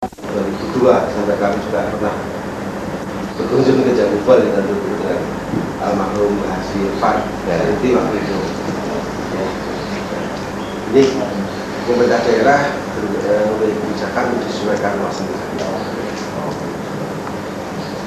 2002 sampai kami juga pernah berkunjung ke Jakubal kita dulu dengan almarhum Haji Irfan dari waktu itu. Ini pemerintah daerah memiliki kebijakan menyesuaikan luas lahan.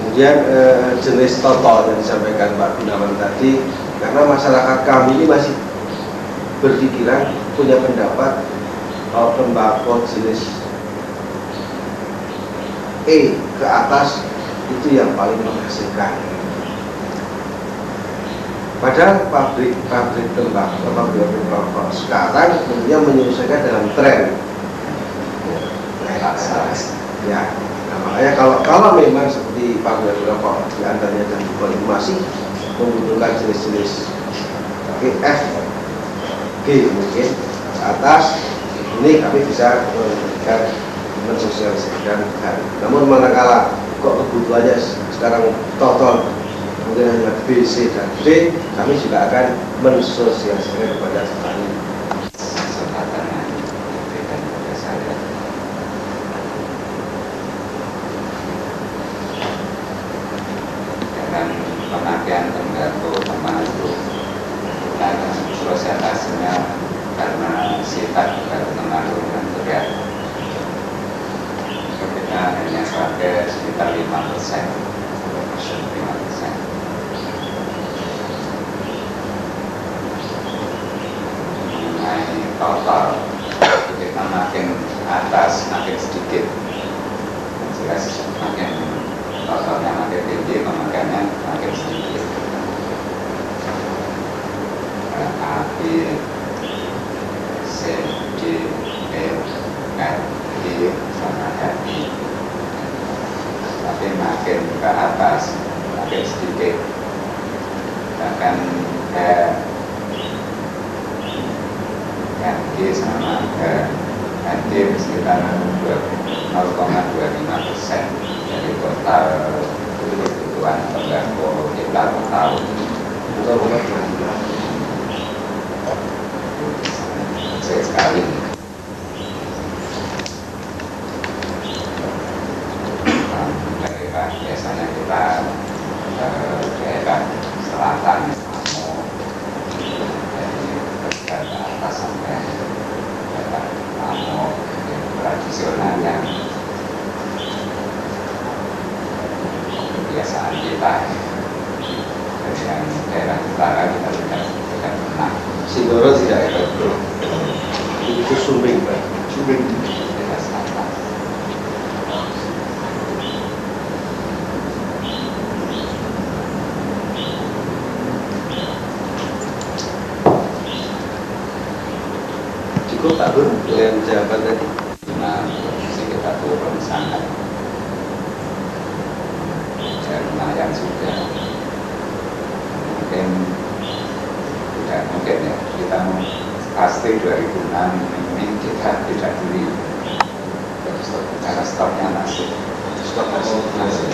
Kemudian jenis total yang disampaikan Pak Gunawan tadi, karena masyarakat kami ini masih berpikiran punya pendapat tembakau jenis E ke atas itu yang paling menghasilkan. Padahal pabrik tembakau, pabrik rokok sekarang tentunya menyesuaikan dalam tren. Ya, nah, makanya kalau memang seperti pabrik rokok di antaranya dan itu masih membutuhkan jenis-jenis F, G mungkin ke atas, ini kami bisa memberikan mensosialisasikan hal. Namun manakala kok kebutuhannya sekarang total mungkin hanya B, C, dan D, kami juga akan mensosialisasikan kepada petani. Dengan pemakaian tembakau termasuk prosentasenya karena sifat terlalu berat. Kita hanya pakai sekitar 5%. Mengenai total, kita makin atas makin sedikit. Jelas makin totalnya makin tinggi, pemakaiannya makin sedikit. A, B, C, D, E, F, G, sama I. Tapi makin ke atas makin sedikit, bahkan G sama D sekitar 0,25% dari total kebutuhan tembakau kita per tahun. Kecil sekali. Biasanya kita daerah selatan, dari atas sampai daerah Lamo, tradisionalnya kebiasaan kita. Dari yang daerah utara kita tidak pernah. Sindoro tidak ada, itu Sumbing, Pak. Sumbing. Daerah selatan. Cukup Pak Gun dengan jawaban tadi. Nah, kita turun sangat. Ya, lumayan sudah. Mungkin tidak mungkin ya, kita pasti 2006 ini kita tidak beli. Karena stoknya masih masih.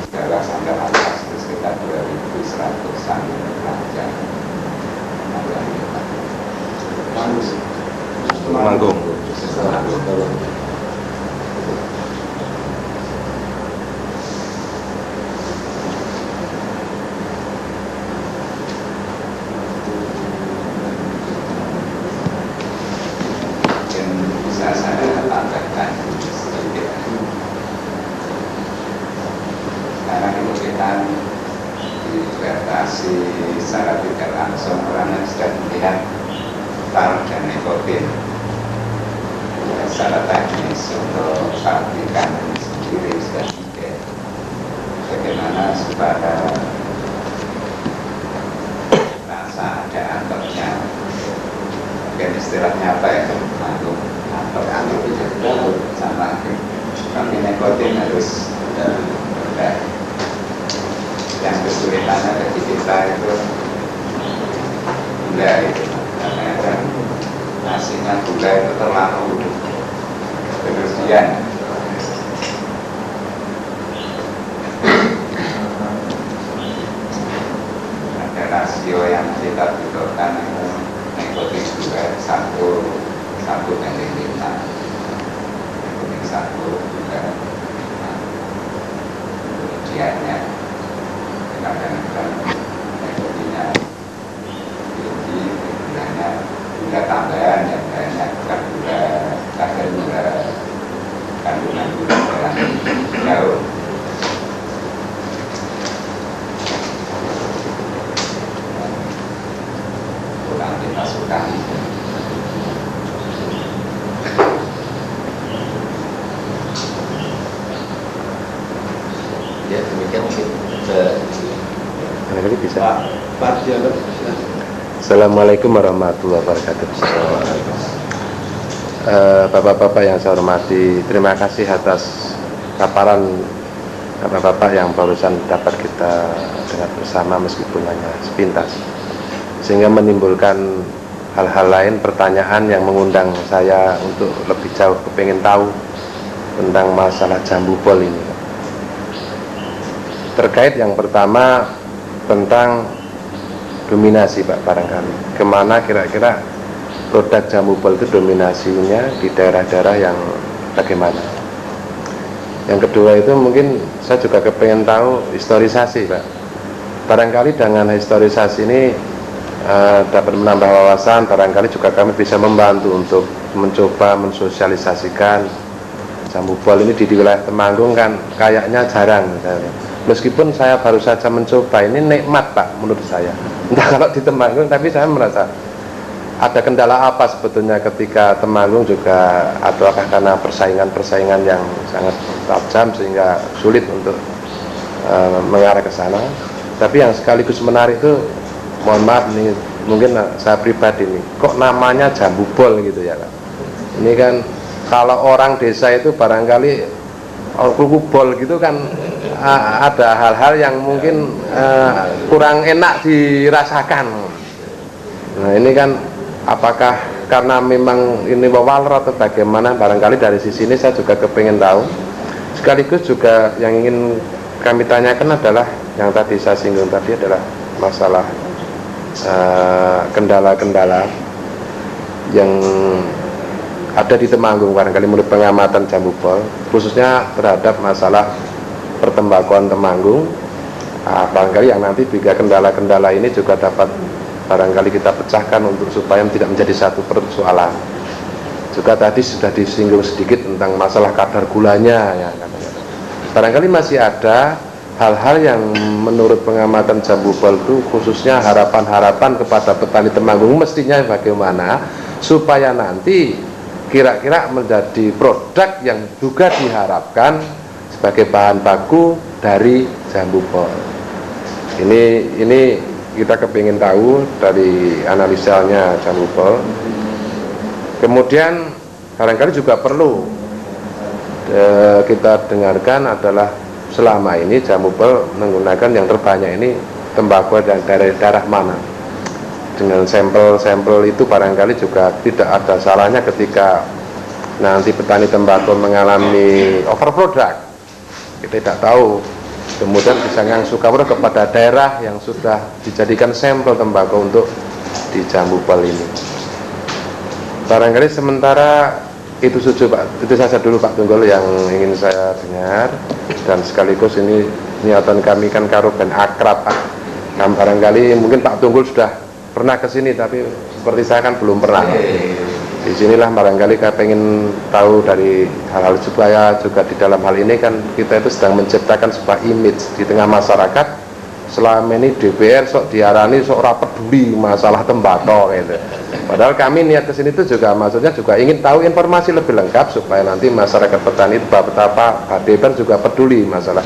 Sekarang sampai atas itu sekitar 2.100-an aja. Manggung. Bisa saya tambahkan sedikit. Karena itu kita dibatasi secara tidak langsung orang yang sudah melihat tar dan nikotin. Secara teknis untuk pabrikan sendiri sudah mungkin bagaimana supaya rasa ada antoknya. Mungkin istilahnya apa ya? Antok itu sama. Tapi nikotin harus udah. Yang kesulitannya bagi kita itu gula itu, karena kan nasinya gula itu terlalu berlebihan. Ada rasio yang kita butuhkan, nikotin juga 1 Pak Diono. Assalamualaikum warahmatullahi wabarakatuh. Bapak-bapak yang saya hormati, terima kasih atas paparan bapak-bapak yang barusan dapat kita dengar bersama meskipun hanya sepintas, sehingga menimbulkan hal-hal lain, pertanyaan yang mengundang saya untuk lebih jauh kepengen tahu tentang masalah jambu bol ini. Terkait yang pertama tentang dominasi, Pak, barangkali kemana kira-kira produk jambu bol itu dominasinya di daerah-daerah yang bagaimana. Yang kedua itu mungkin saya juga kepengen tahu historisasi, Pak. Barangkali dengan historisasi ini dapat menambah wawasan, barangkali juga kami bisa membantu untuk mencoba mensosialisasikan jambu bol ini di wilayah Temanggung. Kan kayaknya jarang misalnya. Meskipun saya baru saja mencoba, ini nikmat, Pak, menurut saya. Entah kalau di Temanggung, tapi saya merasa ada kendala apa sebetulnya ketika Temanggung juga, ataukah karena persaingan yang sangat tajam sehingga sulit untuk mengarah ke sana. Tapi yang sekaligus menarik itu, mohon maaf nih, mungkin saya pribadi nih, kok namanya jambu bol gitu ya, Pak. Ini kan kalau orang desa itu barangkali kuku bol gitu kan, ada hal-hal yang mungkin kurang enak dirasakan. Nah ini kan apakah karena memang ini wawaler atau bagaimana, barangkali dari sisi ini saya juga kepengen tahu. Sekaligus juga yang ingin kami tanyakan adalah yang tadi saya singgung tadi adalah masalah kendala-kendala yang ada di Temanggung barangkali menurut pengamatan jambu bol, khususnya terhadap masalah pertembakuan Temanggung. Barangkali yang nanti jika kendala-kendala ini juga dapat barangkali kita pecahkan untuk supaya tidak menjadi satu persoalan. Juga tadi sudah disinggung sedikit tentang masalah kadar gulanya ya, barangkali masih ada hal-hal yang menurut pengamatan jambu bol itu, khususnya harapan-harapan kepada petani Temanggung mestinya bagaimana supaya nanti kira-kira menjadi produk yang juga diharapkan sebagai bahan baku dari jambu bol. Ini kita kepingin tahu dari analisanya jambu bol. Kemudian barangkali juga perlu kita dengarkan adalah selama ini jambu bol menggunakan yang terbanyak ini tembakau dari daerah mana. Dengan sampel-sampel itu barangkali juga tidak ada salahnya ketika nanti petani tembakau mengalami overproduct, kita tidak tahu, kemudian bisa ngasih kabar kepada daerah yang sudah dijadikan sampel tembakau untuk di jambu bol ini. Barangkali sementara itu saja, Pak, itu saja dulu Pak Tunggul yang ingin saya dengar, dan sekaligus ini niatan kami kan karo ben akrab, Pak. Nah, barangkali mungkin Pak Tunggul sudah pernah ke sini, tapi seperti saya kan belum pernah. Di sinilah barangkali kita pengen tahu dari hal-hal supaya juga di dalam hal ini kan kita itu sedang menciptakan sebuah image di tengah masyarakat. Selama ini DPR sok diarani sok ora peduli masalah tembakau gitu. Padahal kami niat ke sini itu juga maksudnya juga ingin tahu informasi lebih lengkap supaya nanti masyarakat petani itu betapa DPR juga peduli masalah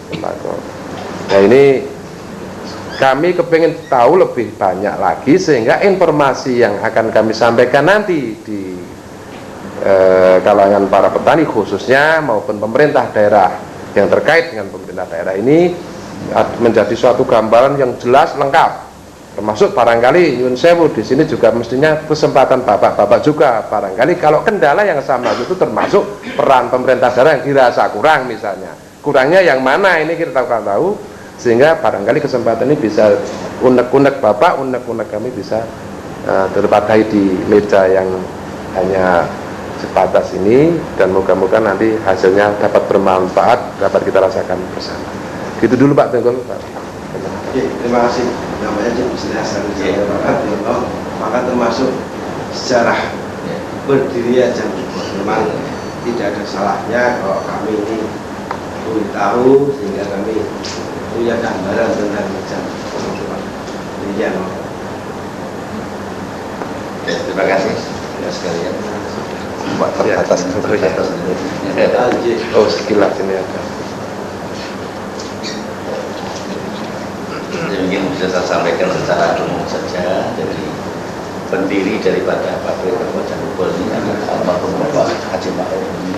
tembakau. Nah ini kami kepingin tahu lebih banyak lagi sehingga informasi yang akan kami sampaikan nanti di kalangan para petani khususnya maupun pemerintah daerah yang terkait dengan pemerintah daerah ini menjadi suatu gambaran yang jelas lengkap, termasuk barangkali nyun sewu di sini juga mestinya kesempatan bapak-bapak juga barangkali kalau kendala yang sama itu termasuk peran pemerintah daerah yang dirasa kurang, misalnya kurangnya yang mana ini kita tahu, sehingga barangkali kesempatan ini bisa unek-unek bapak, unek-unek kami bisa terpakai di meja yang hanya sebatas ini, dan moga-moga nanti hasilnya dapat bermanfaat, dapat kita rasakan bersama. Gitu dulu Pak Tunggul. Terima kasih. Namanya Jenis Hasan Pak Diono, maka termasuk sejarah berdiri jambu bol. Memang tidak ada salahnya kalau kami ini tahu sehingga kami punya gambaran tentang jambu bol. Demikian. Terima kasih ya sekalian. Pak terbatas tentunya. Oh sekilas ini ada. Mungkin sudah saya sampaikan secara umum saja. Jadi pendiri daripada pabrik rokok Janubol ini adalah almarhum Bapak Haji Ma'ruf ini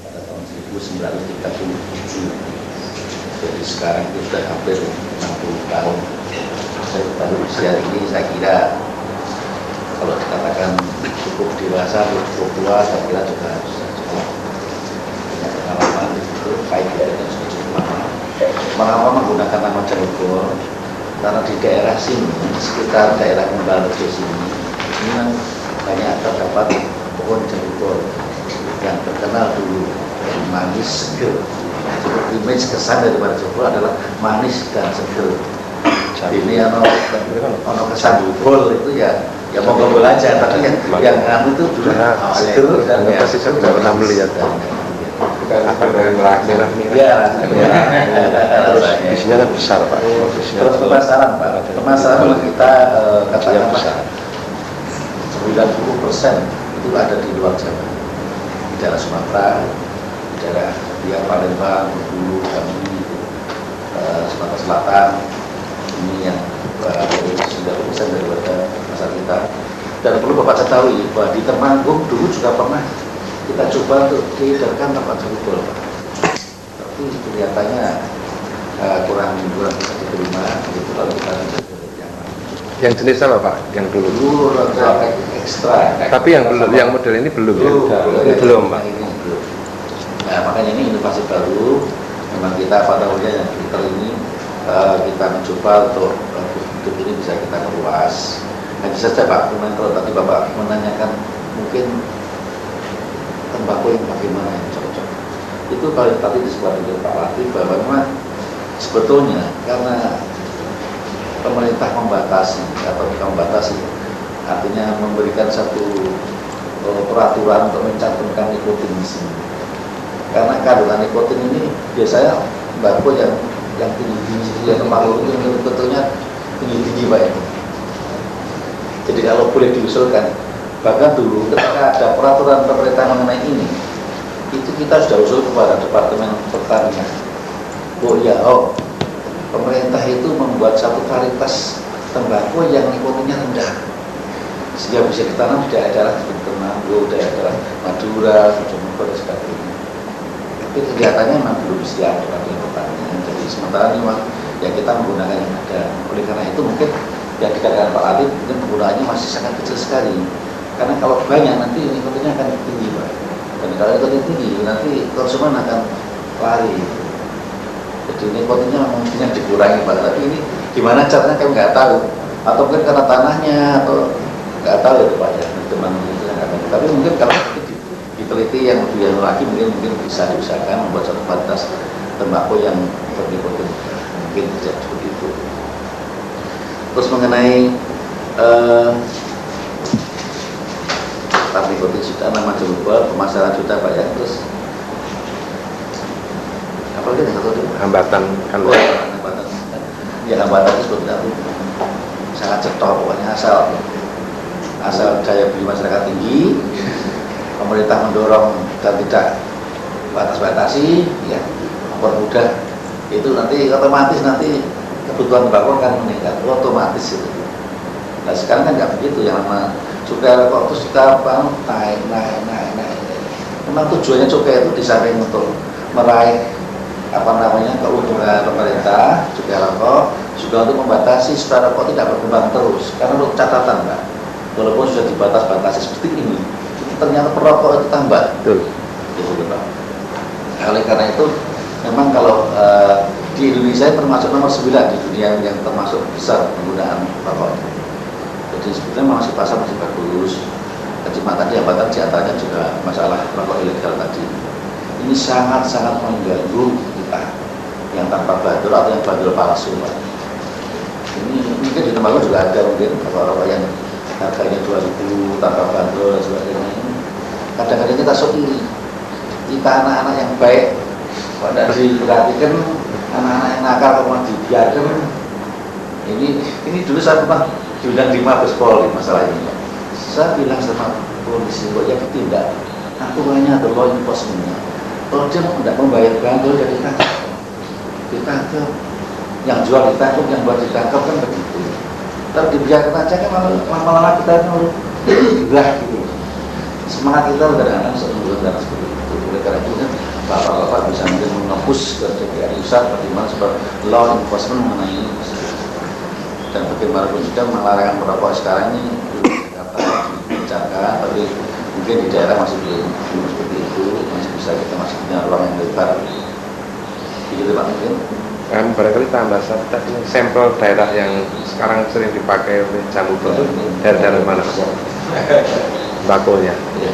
pada tahun 1937. Jadi sekarang itu sudah hampir 60 tahun. Saya baru usia ini, saya kira kalau dikatakan cukup dewasa, cukup tua, saya kira juga sudah cukup punya pengalaman itu, baik dari dan sudah cukup lama. Mengapa menggunakan nama Janubol? Karena di daerah sini, sekitar daerah Kembalrejo sini, ini memang banyak terdapat pohon Janubol yang terkenal dulu manis seger. Image kesan daripada Janubol adalah manis dan seger. Ini ono kesan Janubol itu ya mau ngobrol aja, tapi yang kamu itu dulu seger dan ya pasti saya tidak pernah melihat apa dari merah ya isinya kan besar Pak. Terus pemasaran Pak, pemasaran kita katakan besar 90% itu ada di luar Jawa, di daerah Sumatera, di daerah Palembang, Bengkulu, Jambi, Sumatera Selatan. Ini yang 90% daripada pasar kita. Dan perlu Bapak ketahui bahwa di Temanggung dulu juga pernah kita coba untuk diedarkan tempat Janubol, tapi kelihatannya kurang bisa diterima. Itu kalau kita yang jenis apa Pak? Yang dulu ekstra. Tapi yang model ini belum ya? Belum Pak. Nah, makanya ini inovasi baru. Memang kita pada umumnya yang filter ini kita mencoba untuk bentuk ini bisa kita perluas. Hanya saja Pak, kalau tadi Bapak menanyakan mungkin tembakau yang bagaimana yang cocok. Itu kalau tadi disebut oleh Pak Latif bahwa memang sebetulnya karena pemerintah membatasi atau bukan membatasi, artinya memberikan satu peraturan untuk mencantumkan nikotin di sini. Karena kandungan nikotin ini biasanya tembakau yang tinggi, yang tembakau itu sebetulnya tinggi Pak. Jadi kalau boleh diusulkan, bahkan dulu ketika ada peraturan pemerintah mengenai ini, itu kita sudah usul kepada Departemen Pertanian. Pemerintah itu membuat satu varietas tembakau yang nikotinnya rendah, sehingga bisa ditanam di daerah seperti Temanggung, daerah Madura, Bojonegoro dan sebagainya. Tapi kelihatannya memang belum siap Departemen Pertanian. Jadi sementara ini memang ya kita menggunakan yang ada. Oleh karena itu mungkin yang dikatakan Pak Latif mungkin penggunaannya masih sangat kecil sekali. Karena kalau banyak nanti nikotinnya akan tinggi Pak. Dan kalau nikotin tinggi nanti konsumen akan lari. Jadi nikotinnya mungkin dikurangi Pak. Tapi ini gimana caranya kami nggak tahu. Atau mungkin karena tanahnya atau nggak tahu ya Pak ya. Teman itu nggak tahu. Tapi mungkin kalau diteliti yang lebih lagi mungkin bisa diusahakan membuat satu varietas tembakau yang bernikotin. Mungkin bisa seperti itu. Terus mengenai nikotin sudah nama Janubol, pemasaran sudah Pak ya. Terus apa lagi yang satu hambatan kan hambatan ya, hambatan itu sebenarnya sangat cetok pokoknya, asal daya beli masyarakat tinggi, pemerintah mendorong dan tidak batas-batasi ya, mempermudah, itu nanti otomatis kebutuhan tembakau kan meningkat otomatis itu. Nah sekarang kan nggak begitu, yang nama cukai rokok terus kita naik. Memang tujuannya cukai itu di samping untuk meraih keuntungan pemerintah, cukai rokok juga untuk membatasi supaya rokok tidak berkembang terus. Karena untuk catatan Pak, walaupun sudah dibatasi seperti ini, ternyata perokok itu tambah. Betul. Gitu Pak. Oleh karena itu memang kalau di Indonesia termasuk nomor 9 di dunia yang termasuk besar penggunaan rokok. Jadi sebetulnya masih pasar masih bagus. Cuma tadi hambatan diantaranya juga masalah rokok ilegal tadi. Ini sangat-sangat mengganggu kita yang tanpa bandul atau yang bandul palsu Pak. Ini mungkin di Temanggung juga ada mungkin rokok yang harganya 2.000 tanpa bandul dan sebagainya. Kadang-kadang kita sok iri. Kita anak-anak yang baik pada diperhatikan, anak-anak yang nakal kemudian dibiarkan. Ini dulu saya pernah diundang di Mabes Polri masalah ini. Saya bilang sama polisi, kok ya ditindak. Aku hanya ada law enforcement. Kalau dia tidak membayar bandul dari ditangkap. yang jual ditangkap, yang buat ditangkap kan begitu. Tapi dibiarkan aja kan malah kita gila gitu. Semangat kita kadang-kadang sebenarnya seperti itu. Oleh karena itu kan bapak-bapak bisa mungkin mengepush ke DPR pusat bagaimana supaya law enforcement mengenai ini. Dan bagaimanapun juga melarang merokok sekarang ini dijaga, tapi mungkin di daerah masih belum seperti itu, masih bisa kita masih punya ruang yang lebar. Begitu Pak mungkin. Barangkali tambah satu tadi sampel daerah yang sekarang sering dipakai oleh jamu itu daerah mana? Bakulnya. Ya.